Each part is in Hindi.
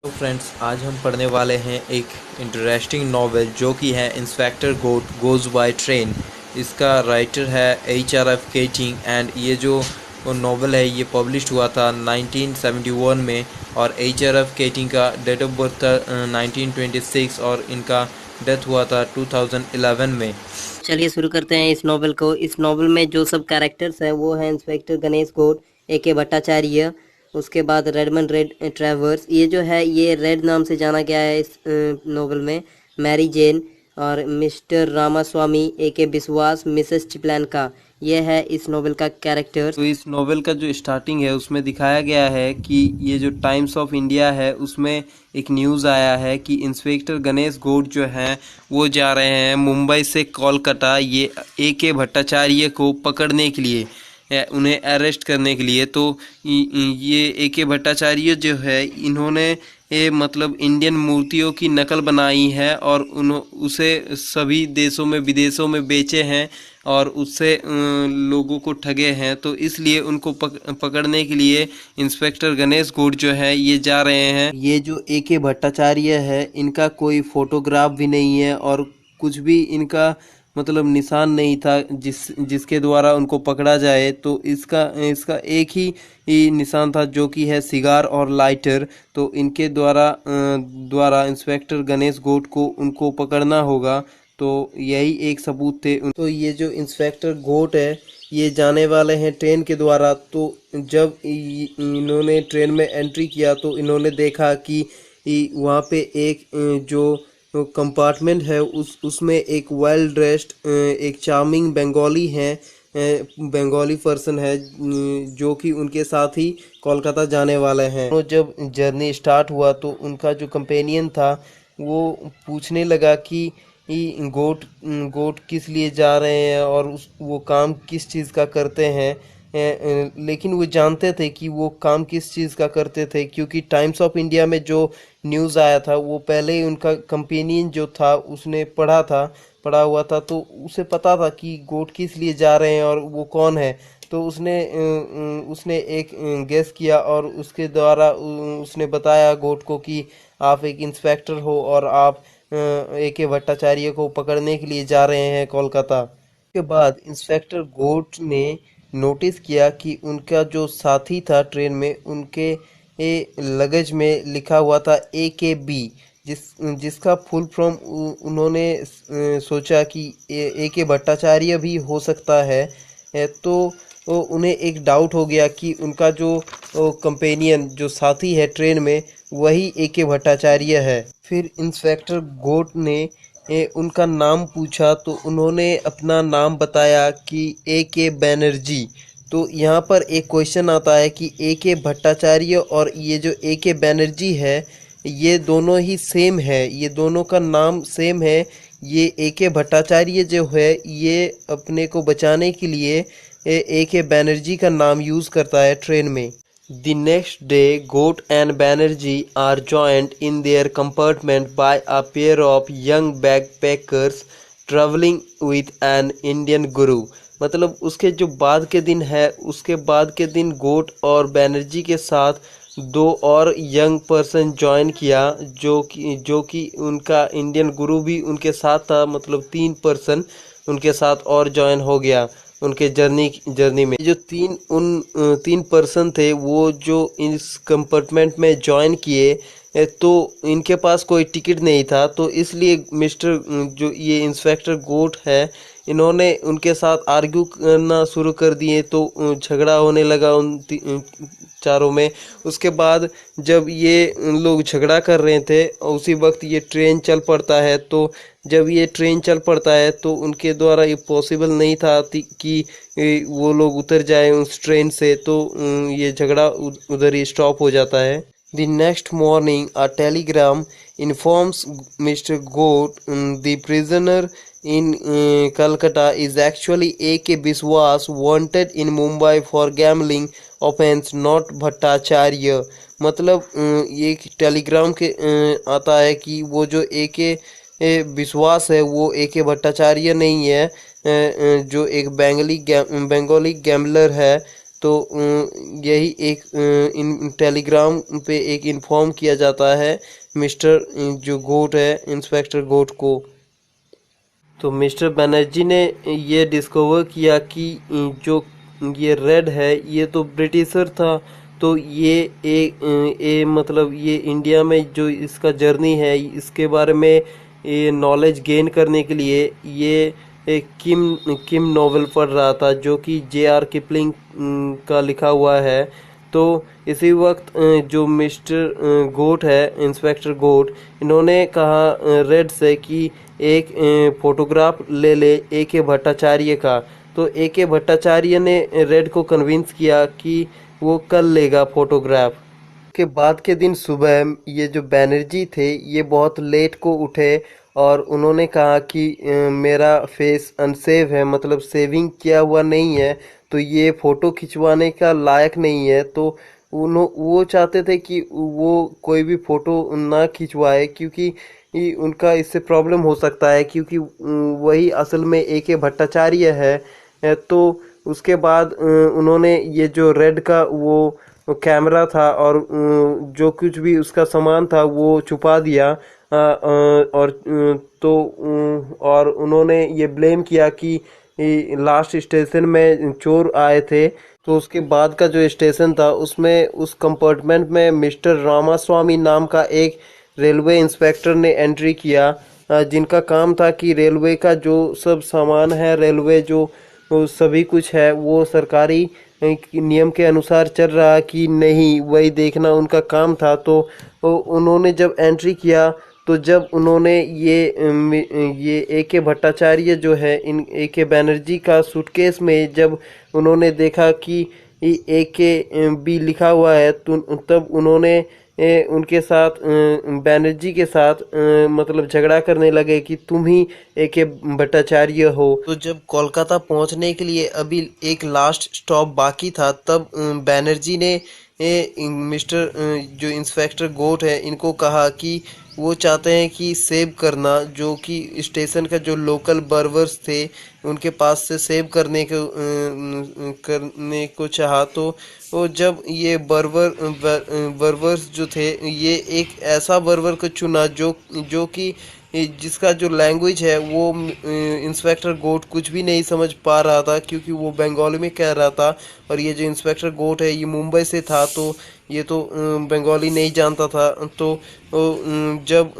तो फ्रेंड्स, आज हम पढ़ने वाले हैं एक इंटरेस्टिंग नावल जो कि है inspector Ghote goes by train. इसका राइटर है H.R.F. केटिंग एंड ये जो नावल है ये पब्लिश हुआ था 1971 में। और H.R.F. केटिंग का डेट ऑफ बर्थ था 1926 और इनका डेथ हुआ था 2011 में। चलिए शुरू करते हैं इस नॉवल को। इस नॉवल में जो सब कैरेक्टर्स हैं वो हैं इंस्पेक्टर गणेश गोड, A.K. भट्टाचार्य, उसके बाद रेडमंड रेड ट्रेवर्स, ये जो है ये रेड नाम से जाना गया है इस नॉवल में, मैरी जेन और मिस्टर रामास्वामी, A.K. बिस्वास, मिसेस चिपलैनका, ये है इस नॉवल का कैरेक्टर्स। तो इस नोवेल का जो स्टार्टिंग है उसमें दिखाया गया है कि ये जो टाइम्स ऑफ इंडिया है उसमें एक न्यूज़ आया है कि इंस्पेक्टर गणेश गौड़ जो हैं वो जा रहे हैं मुंबई से कोलकाता ये A.K. भट्टाचार्य को पकड़ने के लिए, उन्हें अरेस्ट करने के लिए। तो ये A.K. भट्टाचार्य जो है इन्होंने मतलब इंडियन मूर्तियों की नकल बनाई है और उसे सभी देशों में विदेशों में बेचे हैं और उससे लोगों को ठगे हैं। तो इसलिए उनको पकड़ने के लिए इंस्पेक्टर गणेश गौड़ जो है ये जा रहे हैं। ये जो A.K. भट्टाचार्य है इनका कोई फोटोग्राफ भी नहीं है और कुछ भी इनका मतलब निशान नहीं था जिसके द्वारा उनको पकड़ा जाए। तो इसका इसका एक ही निशान था जो कि है सिगार और लाइटर। तो इनके द्वारा इंस्पेक्टर गणेश गौड़ को उनको पकड़ना होगा। तो यही एक सबूत थे। तो ये जो इंस्पेक्टर गोट है ये जाने वाले हैं ट्रेन के द्वारा। तो जब इन्होंने ट्रेन में एंट्री किया तो इन्होंने देखा कि वहाँ पे एक जो कंपार्टमेंट है उसमें एक वेल ड्रेस्ड एक चार्मिंग बंगाली है, बंगाली पर्सन है जो कि उनके साथ ही कोलकाता जाने वाले हैं। तो जब जर्नी स्टार्ट हुआ तो उनका जो कंपेनियन था वो पूछने लगा कि गोट गोट किस लिए जा रहे हैं और वो काम किस चीज़ का करते हैं। लेकिन वो जानते थे कि वो काम किस चीज़ का करते थे क्योंकि टाइम्स ऑफ इंडिया में जो न्यूज़ आया था वो पहले ही उनका कंपेनियन जो था उसने पढ़ा हुआ था। तो उसे पता था कि गोट किस लिए जा रहे हैं और वो कौन है। तो उसने एक गेस किया और उसके द्वारा उसने बताया गोट को कि आप एक इंस्पेक्टर हो और आप A.K. भट्टाचार्य को पकड़ने के लिए जा रहे हैं कोलकाता। के बाद इंस्पेक्टर गोट ने नोटिस किया कि उनका जो साथी था ट्रेन में उनके लगेज में लिखा हुआ था AKB, जिसका फुल फॉर्म उन्होंने सोचा कि A.K. भट्टाचार्य भी हो सकता है। तो उन्हें एक डाउट हो गया कि उनका जो कंपेनियन जो साथी है ट्रेन में वही A.K. भट्टाचार्य है। फिर इंस्पेक्टर गोट ने उनका नाम पूछा तो उन्होंने अपना नाम बताया कि A.K. बैनर्जी। तो यहाँ पर एक क्वेश्चन आता है कि A.K. भट्टाचार्य और ये जो A.K. बैनर्जी है ये दोनों ही सेम है, ये दोनों का नाम सेम है। ये A.K. भट्टाचार्य जो है ये अपने को बचाने के लिए A.K. बैनर्जी का नाम यूज़ करता है ट्रेन में। The next day, Goat and Banerjee are joined in their compartment by a pair of young backpackers traveling with an Indian guru। मतलब उसके जो बाद के दिन है उसके बाद के दिन गोट और बैनर्जी के साथ दो और यंग पर्सन ज्वाइन किया जो कि उनका इंडियन गुरु भी उनके साथ था। मतलब तीन पर्सन उनके साथ और ज्वाइन हो गया उनके जर्नी में। जो तीन पर्सन थे वो जो इस कंपार्टमेंट में ज्वाइन किए तो इनके पास कोई टिकट नहीं था। तो इसलिए मिस्टर जो ये इंस्पेक्टर गोट है इन्होंने उनके साथ आर्ग्यू करना शुरू कर दिए। तो झगड़ा होने लगा चारों में। उसके बाद जब ये लोग झगड़ा कर रहे थे उसी वक्त ये ट्रेन चल पड़ता है। तो जब ये ट्रेन चल पड़ता है तो उनके द्वारा ये पॉसिबल नहीं था कि वो लोग उतर जाएं उस ट्रेन से। तो ये झगड़ा उधर ही स्टॉप हो जाता है। The next morning, a telegram informs Mr. Goat the prisoner in Calcutta is actually A.K. Biswas, wanted in Mumbai for gambling offense, not Bhattacharya। मतलब ये एक टेलीग्राम के आता है कि वो जो A.K. विश्वास है वो A.K. भट्टाचार्य नहीं है, जो एक बंगाली गैम्बलर है। तो यही एक इन टेलीग्राम पे एक इन्फॉर्म किया जाता है मिस्टर जो गोट है, इंस्पेक्टर गोट को। तो मिस्टर बनर्जी ने ये डिस्कवर किया कि जो ये रेड है ये तो ब्रिटिशर था, तो ये मतलब ये इंडिया में जो इसका जर्नी है इसके बारे में ये नॉलेज गेन करने के लिए ये एक किम नॉवेल पढ़ रहा था जो कि J.R. किपलिंग का लिखा हुआ है। तो इसी वक्त जो मिस्टर गोट है, इंस्पेक्टर गोट, इन्होंने कहा रेड से कि एक फोटोग्राफ ले A.K. भट्टाचार्य का। तो A.K. भट्टाचार्य ने रेड को कन्विंस किया कि वो कल लेगा फोटोग्राफ। के बाद के दिन सुबह ये जो बैनर्जी थे ये बहुत लेट को उठे और उन्होंने कहा कि मेरा फेस अनसेव है, मतलब सेविंग किया हुआ नहीं है, तो ये फ़ोटो खिंचवाने का लायक नहीं है। तो वो चाहते थे कि वो कोई भी फ़ोटो ना खिंचवाए क्योंकि उनका इससे प्रॉब्लम हो सकता है, क्योंकि वही असल में A.K. भट्टाचार्य है। तो उसके बाद उन्होंने ये जो रेड का वो कैमरा था और जो कुछ भी उसका सामान था वो छुपा दिया। और और उन्होंने ये ब्लेम किया कि लास्ट स्टेशन में चोर आए थे। तो उसके बाद का जो स्टेशन था उसमें उस कंपार्टमेंट में मिस्टर रामास्वामी नाम का एक रेलवे इंस्पेक्टर ने एंट्री किया, जिनका काम था कि रेलवे का जो सब सामान है, रेलवे जो वो सभी कुछ है वो सरकारी नियम के अनुसार चल रहा कि नहीं, वही देखना उनका काम था। तो उन्होंने जब एंट्री किया तो जब उन्होंने ये A.K. भट्टाचार्य जो है इन A.K. बैनर्जी का सूटकेस में जब उन्होंने देखा कि A.K. भी लिखा हुआ है, तो तब उन्होंने उनके साथ बैनर्जी के साथ मतलब झगड़ा करने लगे कि तुम ही A.K. भट्टाचार्य हो। तो जब कोलकाता पहुंचने के लिए अभी एक लास्ट स्टॉप बाकी था तब बैनर्जी ने मिस्टर जो इंस्पेक्टर गोट है इनको कहा कि वो चाहते हैं कि सेव करना, जो कि स्टेशन का जो लोकल बर्वर्स थे उनके पास से सेव करने को चाहा। तो वो जब ये बर्वर्स जो थे ये एक ऐसा बर्वर को चुना जो कि जिसका जो लैंग्वेज है वो इंस्पेक्टर गोट कुछ भी नहीं समझ पा रहा था, क्योंकि वो बंगाली में कह रहा था और ये जो इंस्पेक्टर गोट है ये मुंबई से था, तो ये तो बंगाली नहीं जानता था। तो जब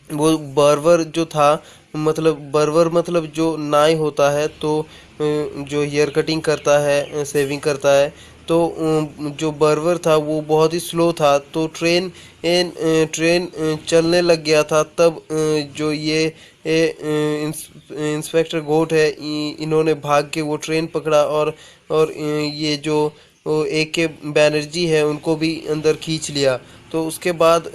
वो बर्वर जो था, मतलब बर्वर मतलब जो नाई होता है, तो जो हेयर कटिंग करता है, सेविंग करता है, तो जो बर्वर था वो बहुत ही स्लो था। तो ट्रेन चलने लग गया था। तब जो ये इंस्पेक्टर गोट है इन्होंने भाग के वो ट्रेन पकड़ा और ये जो A.K. बैनर्जी है उनको भी अंदर खींच लिया। तो उसके बाद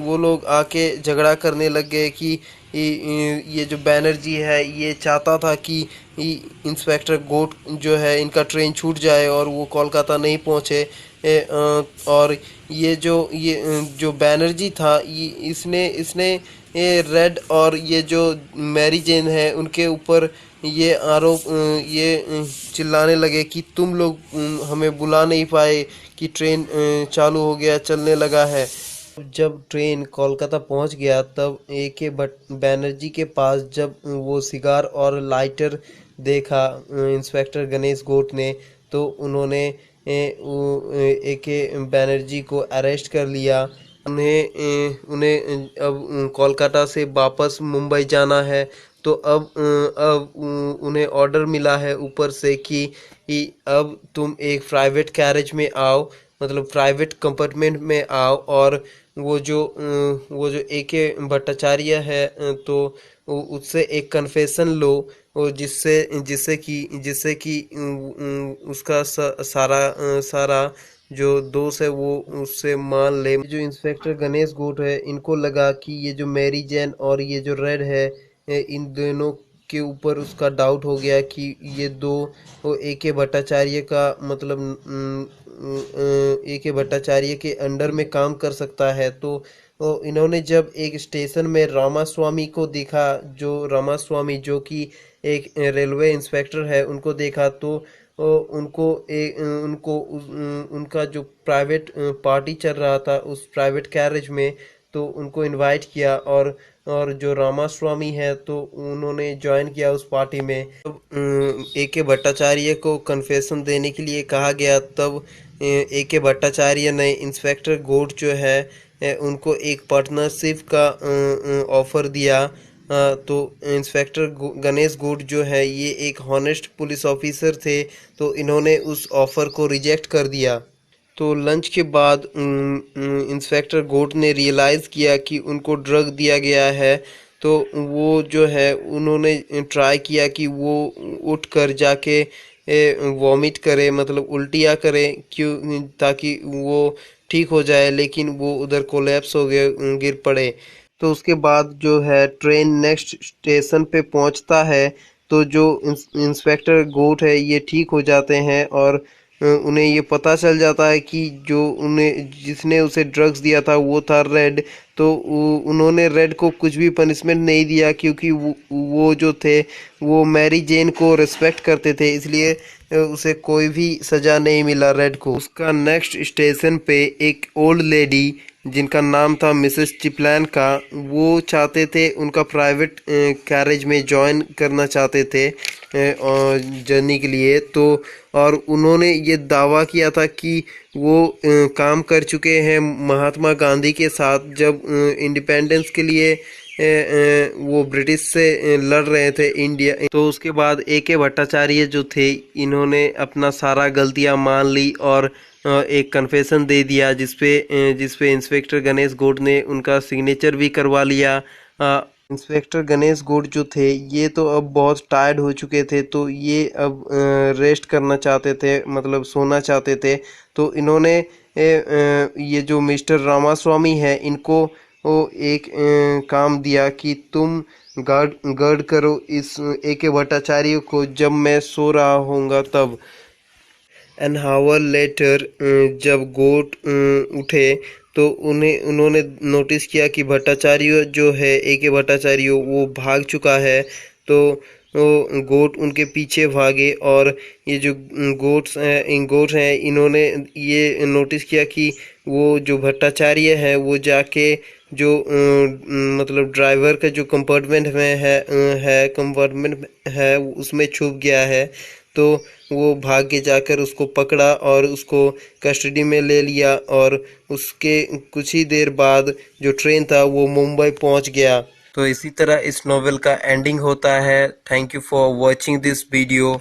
वो लोग आके झगड़ा करने लग गए कि ये जो बैनर्जी है ये चाहता था कि इंस्पेक्टर गोट जो है इनका ट्रेन छूट जाए और वो कोलकाता नहीं पहुंचे। और ये जो बैनर्जी था इसने इसने ये रेड और ये जो मैरी जेन है उनके ऊपर ये आरोप ये चिल्लाने लगे कि तुम लोग हमें बुला नहीं पाए कि ट्रेन चालू हो गया, चलने लगा है। जब ट्रेन कोलकाता पहुंच गया तब A.K. बैनर्जी के पास जब वो सिगार और लाइटर देखा इंस्पेक्टर गणेश गोट ने, तो उन्होंने A.K. बैनर्जी को अरेस्ट कर लिया। उन्हें अब कोलकाता से वापस मुंबई जाना है। तो अब उन्हें ऑर्डर मिला है ऊपर से कि अब तुम एक प्राइवेट कैरेज में आओ, मतलब प्राइवेट कंपार्टमेंट में आओ, और वो जो A.K. भट्टाचार्य है तो उससे एक कन्फेशन लो, और जिससे कि उसका सारा जो दोस्त है वो उससे मान ले। जो इंस्पेक्टर गणेश गोट है इनको लगा कि ये जो मैरी जैन और ये जो रेड है इन दोनों के ऊपर उसका डाउट हो गया कि ये दो A.K. भट्टाचार्य का मतलब A.K. भट्टाचार्य के अंडर में काम कर सकता है। तो इन्होंने जब एक स्टेशन में रामास्वामी को देखा, जो रामास्वामी जो कि एक रेलवे इंस्पेक्टर है उनको देखा, तो उनका जो प्राइवेट पार्टी चल रहा था उस प्राइवेट कैरेज में, तो उनको इनवाइट किया, और जो रामास्वामी है तो उन्होंने ज्वाइन किया उस पार्टी में। तब ए के भट्टाचार्य को कन्फेशन देने के लिए कहा गया, तब ए के भट्टाचार्य ने इंस्पेक्टर गोड जो है उनको एक पार्टनरशिप का ऑफर दिया। तो इंस्पेक्टर गणेश गोड जो है ये एक हॉनेस्ट पुलिस ऑफिसर थे, तो इन्होंने उस ऑफर को रिजेक्ट कर दिया। तो लंच के बाद इंस्पेक्टर गोट ने रियलाइज़ किया कि उनको ड्रग दिया गया है, तो वो जो है उन्होंने ट्राई किया कि वो उठ कर जाके वॉमिट करे, मतलब उल्टियाँ करे, क्यों, ताकि वो ठीक हो जाए, लेकिन वो उधर कोलैप्स हो गए, गिर पड़े। तो उसके बाद जो है ट्रेन नेक्स्ट स्टेशन पे पहुंचता है, तो जो इंस्पेक्टर गोट है ये ठीक हो जाते हैं, और उन्हें ये पता चल जाता है कि जो उन्हें जिसने उसे ड्रग्स दिया था वो था रेड। तो उन्होंने रेड को कुछ भी पनिशमेंट नहीं दिया, क्योंकि वो जो थे वो मैरी जेन को रिस्पेक्ट करते थे, इसलिए उसे कोई भी सज़ा नहीं मिला रेड को। उसका नेक्स्ट स्टेशन पे एक ओल्ड लेडी जिनका नाम था मिसेस चिपलैन का, वो चाहते थे उनका प्राइवेट कैरेज में ज्वाइन करना चाहते थे जर्नी के लिए। तो और उन्होंने ये दावा किया था कि वो काम कर चुके हैं महात्मा गांधी के साथ, जब इंडिपेंडेंस के लिए वो ब्रिटिश से लड़ रहे थे इंडिया। तो उसके बाद ए के भट्टाचार्य जो थे इन्होंने अपना सारा गलतियां मान ली, और एक कन्फेशन दे दिया, जिसपे इंस्पेक्टर गणेश गोड ने उनका सिग्नेचर भी करवा लिया। इंस्पेक्टर गणेश गोड जो थे ये तो अब बहुत टायर्ड हो चुके थे, तो ये अब रेस्ट करना चाहते थे, मतलब सोना चाहते थे। तो इन्होंने ये जो मिस्टर रामास्वामी है इनको वो एक काम दिया कि तुम गार्ड गार्ड करो इस ए के भट्टाचार्य को जब मैं सो रहा होऊंगा तब। एन हावर लेटर जब गोट उठे, तो उन्होंने नोटिस किया कि भट्टाचार्य जो है ए के भट्टाचार्य वो भाग चुका है। तो गोट उनके पीछे भागे, और ये जो गोट्स हैं इन्होंने ये नोटिस किया कि वो जो भट्टाचार्य है वो जाके जो मतलब ड्राइवर का जो कंपार्टमेंट है उसमें छुप गया है। तो वो भाग के जाकर उसको पकड़ा और उसको कस्टडी में ले लिया, और उसके कुछ ही देर बाद जो ट्रेन था वो मुंबई पहुंच गया। तो इसी तरह इस नॉवेल का एंडिंग होता है। Thank you for watching this video.